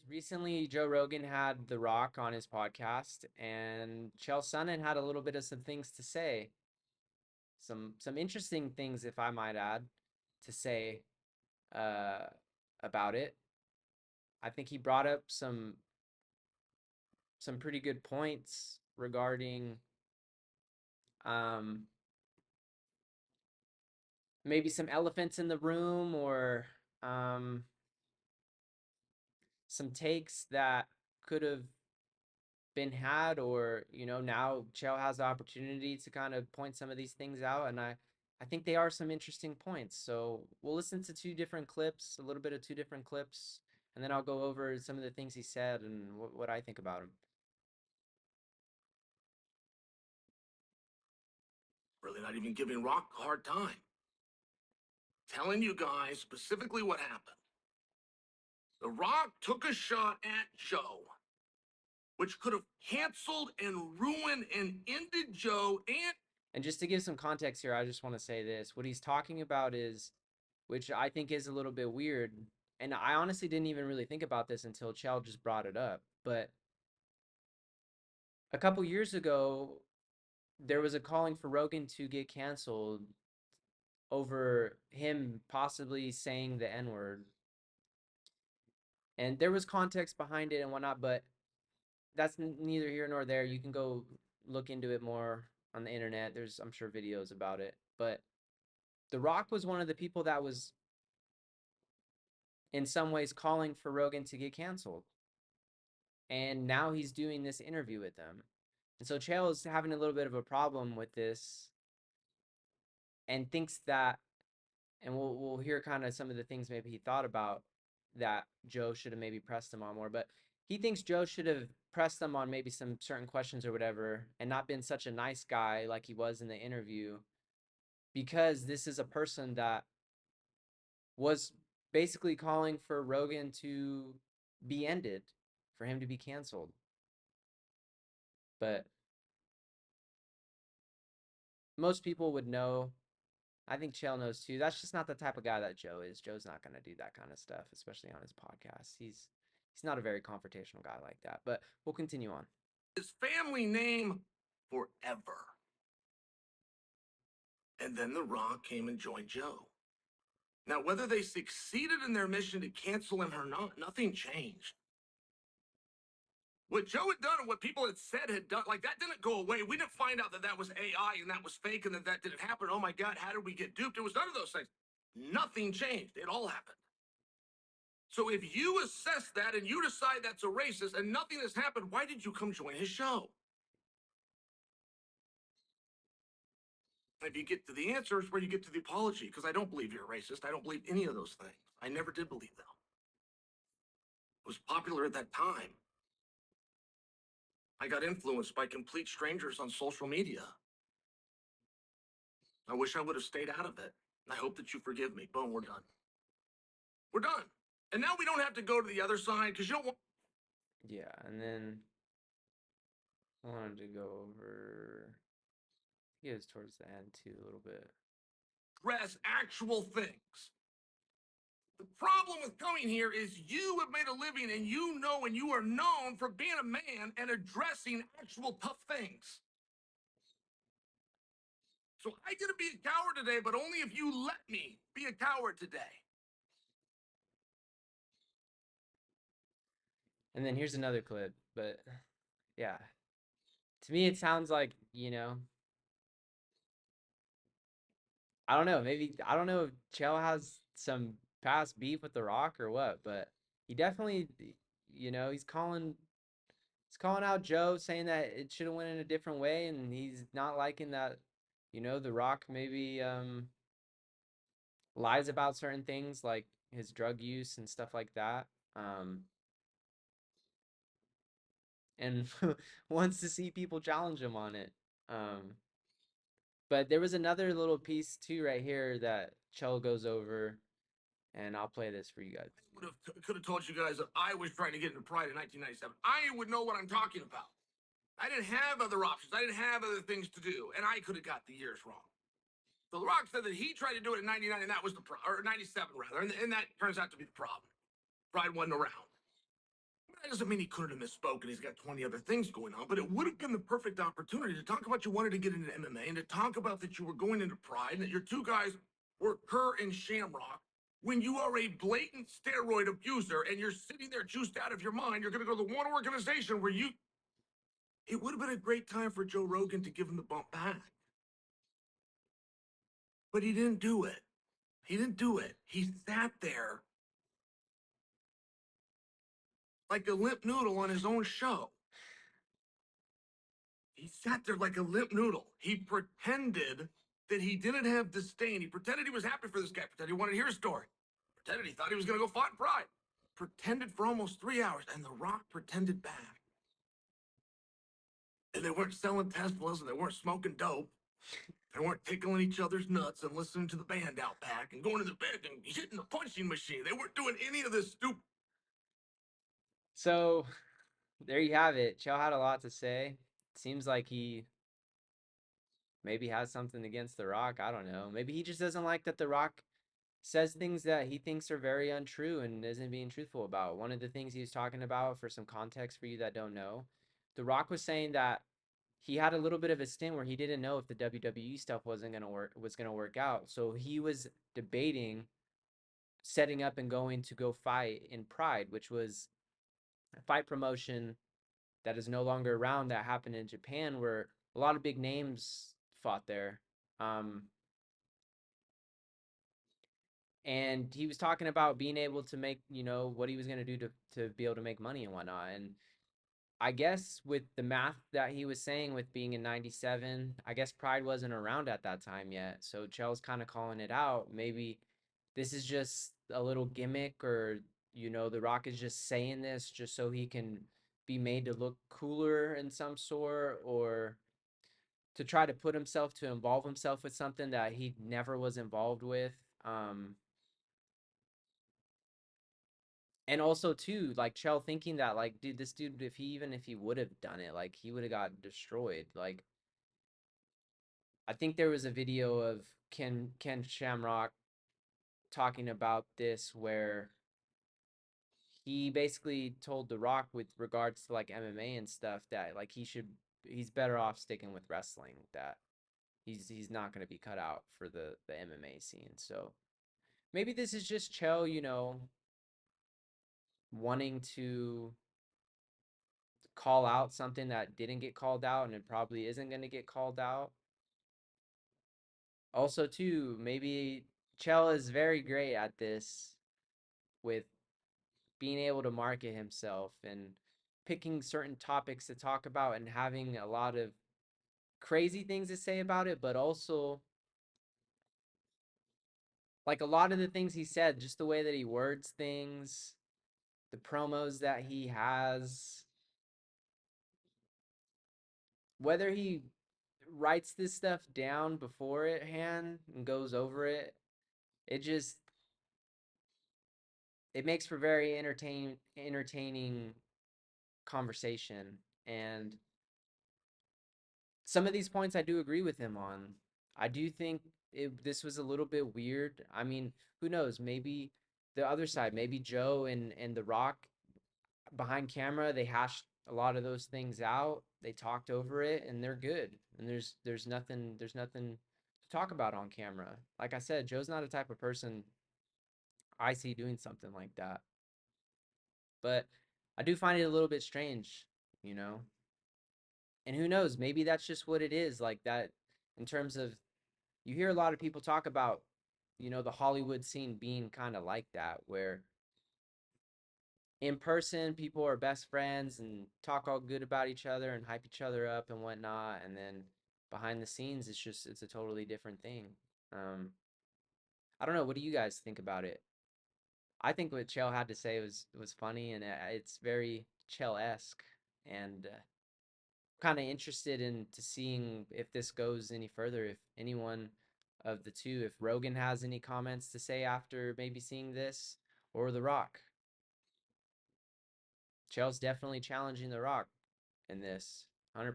recently Joe Rogan had The Rock on his podcast, and Chael Sonnen had a little bit of some things to say, some interesting things, if I might add, to say uh, about it. I think he brought up some pretty good points regarding um, maybe some elephants in the room or um, some takes that could have been had, or now Chael has the opportunity to kind of point some of these things out, and I think they are some interesting points. So we'll listen to two different clips, a little bit of two different clips, and then I'll go over some of the things he said and what I think about him. Really not even giving Rock a hard time. Telling you guys specifically what happened. The Rock took a shot at Joe, which could have canceled and ruined and ended Joe and And just to give some context here, I just want to say this: what he's talking about is, which I think is a little bit weird, and I honestly didn't even really think about this until Chael just brought it up, but a couple years ago there was a calling for Rogan to get canceled over him possibly saying the N word. And there was context behind it and whatnot, but that's neither here nor there. You can go look into it more on the internet. There's, I'm sure, videos about it. But The Rock was one of the people that was, in some ways, calling for Rogan to get canceled. And now he's doing this interview with them. And so Chael is having a little bit of a problem with this and thinks that, and we'll hear kind of some of the things maybe he thought about that Joe should have maybe pressed him on more, but he thinks Joe should have pressed him on maybe some certain questions or whatever and not been such a nice guy like he was in the interview, because this is a person that was basically calling for Rogan to be ended, for him to be canceled. But most people would know. I think Chael knows too. That's just not the type of guy that Joe is. Joe's not going to do that kind of stuff, especially on his podcast. He's not a very confrontational guy like that. But we'll continue on. his family name forever. And then The Rock came and joined Joe. Now, whether they succeeded in their mission to cancel him or not, nothing changed. What Joe had done and what people had said had done, like that didn't go away. We didn't find out that that was AI and that was fake and that that didn't happen. Oh my God, how did we get duped? It was none of those things. Nothing changed. It all happened. So if you assess that and you decide that's a racist and nothing has happened, why did you come join his show? If you get to the answer, it's where you get to the apology, because I don't believe you're a racist. I don't believe any of those things. I never did believe them. It was popular at that time. I got influenced by complete strangers on social media. I wish I would have stayed out of it. I hope that you forgive me. Boom, we're done. We're done. And now we don't have to go to the other side because you don't want Yeah, and then I wanted to go over. He goes towards the end too a little bit. to address actual things. The problem with coming here is you have made a living and you know and you are known for being a man and addressing actual tough things. So I get to be a coward today, but only if you let me be a coward today. And then here's another clip, but yeah, to me it sounds like, I don't know, maybe I don't know if Chael has some past beef with The Rock or what, but he definitely, he's calling out Joe, saying that it should have went in a different way, and he's not liking that, The Rock maybe lies about certain things like his drug use and stuff like that. And wants to see people challenge him on it. Um, but there was another little piece too right here that Chell goes over, and I'll play this for you guys. Could have told you guys that I was trying to get into Pride in 1997. I would know what I'm talking about. I didn't have other options. I didn't have other things to do, and I could have got the years wrong. So The Rock said that he tried to do it in 99, and that was the or 97 rather, and that turns out to be the problem. Pride wasn't around. That doesn't mean he couldn't have misspoken. He's got 20 other things going on, but it would have been the perfect opportunity to talk about you wanted to get into MMA and to talk about that you were going into Pride and that your two guys were Kerr and Shamrock. When you are a blatant steroid abuser and you're sitting there juiced out of your mind, you're going to go to the one organization where you. It would have been a great time for Joe Rogan to give him the bump back. But he didn't do it. He didn't do it. He sat there like a limp noodle on his own show. He sat there like a limp noodle. He pretended that he didn't have disdain. He pretended he was happy for this guy. Pretended he wanted to hear his story. Pretended he thought he was going to go fight Pride. Pretended for almost 3 hours, and The Rock pretended back. And they weren't selling Teslas, and they weren't smoking dope. They weren't tickling each other's nuts and listening to the band out back and going to the bed and hitting the punching machine. They weren't doing any of this stupid. So there you have it. Chael had a lot to say. Seems like he maybe has something against The Rock. I don't know. Maybe he just doesn't like that The Rock says things that he thinks are very untrue and isn't being truthful about. One of the things he was talking about, for some context for you that don't know, The Rock was saying that he had a little bit of a stint where he didn't know if the WWE stuff was gonna work out. So he was debating setting up and going to go fight in Pride, which was a fight promotion that is no longer around, that happened in Japan, where a lot of big names fought there. Um, and he was talking about being able to make, what he was going to do to be able to make money and whatnot. And I guess with the math that he was saying, with being in 97, I guess Pride wasn't around at that time yet. So Chel's kind of calling it out. Maybe this is just a little gimmick, or, The Rock is just saying this just so he can be made to look cooler in some sort, or to try to put himself to involve himself with something that he never was involved with. And also too, like Chell thinking that, like, dude, this dude, if he would have done it, like, he would have got destroyed. Like, I think there was a video of Ken Shamrock talking about this, where he basically told The Rock, with regards to like MMA and stuff, that like he's better off sticking with wrestling, that he's not going to be cut out for the MMA scene. So maybe this is just Chell, wanting to call out something that didn't get called out, and it probably isn't going to get called out. Also, too, maybe Chell is very great at this, with being able to market himself and picking certain topics to talk about and having a lot of crazy things to say about it, but also like a lot of the things he said, just the way that he words things, the promos that he has, whether he writes this stuff down beforehand and goes over it, it just it makes for very entertaining conversation. And some of these points I do agree with him on. I do think this was a little bit weird. I mean, who knows? Maybe the other side, maybe Joe and The Rock behind camera, they hashed a lot of those things out. They talked over it, and they're good. And there's nothing to talk about on camera. Like I said, Joe's not a type of person I see doing something like that. But I do find it a little bit strange, you know. And who knows? Maybe that's just what it is, like that, in terms of, you hear a lot of people talk about, the Hollywood scene being kind of like that, where in person people are best friends and talk all good about each other and hype each other up and whatnot, and then behind the scenes it's a totally different thing. um I don't know, what do you guys think about it? I think what Chael had to say was funny, and it's very Chael-esque. And kind of interested into seeing if this goes any further, if anyone of the two, if Rogan has any comments to say after maybe seeing this, or The Rock. Chael's definitely challenging The Rock in this, 100%.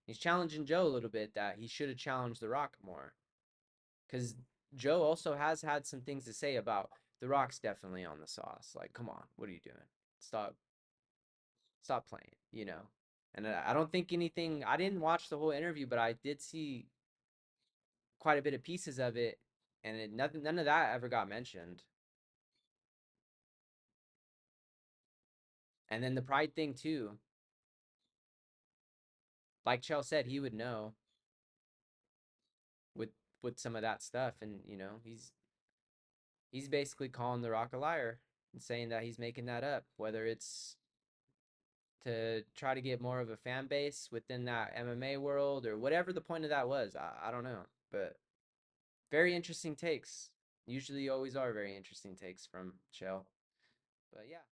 He's challenging Joe a little bit, that he should have challenged The Rock more. Because Joe also has had some things to say about The Rock's definitely on the sauce. Like, come on, what are you doing? Stop. stop playing, you know. And I don't think anything. I didn't watch the whole interview, but I did see quite a bit of pieces of it, and nothing, none of that ever got mentioned. And then the pride thing too, like Chael said, he would know with some of that stuff, and he's basically calling The Rock a liar and saying that he's making that up, whether it's to try to get more of a fan base within that MMA world or whatever the point of that was. I don't know, but very interesting takes. Usually, always are very interesting takes from Chael. But yeah.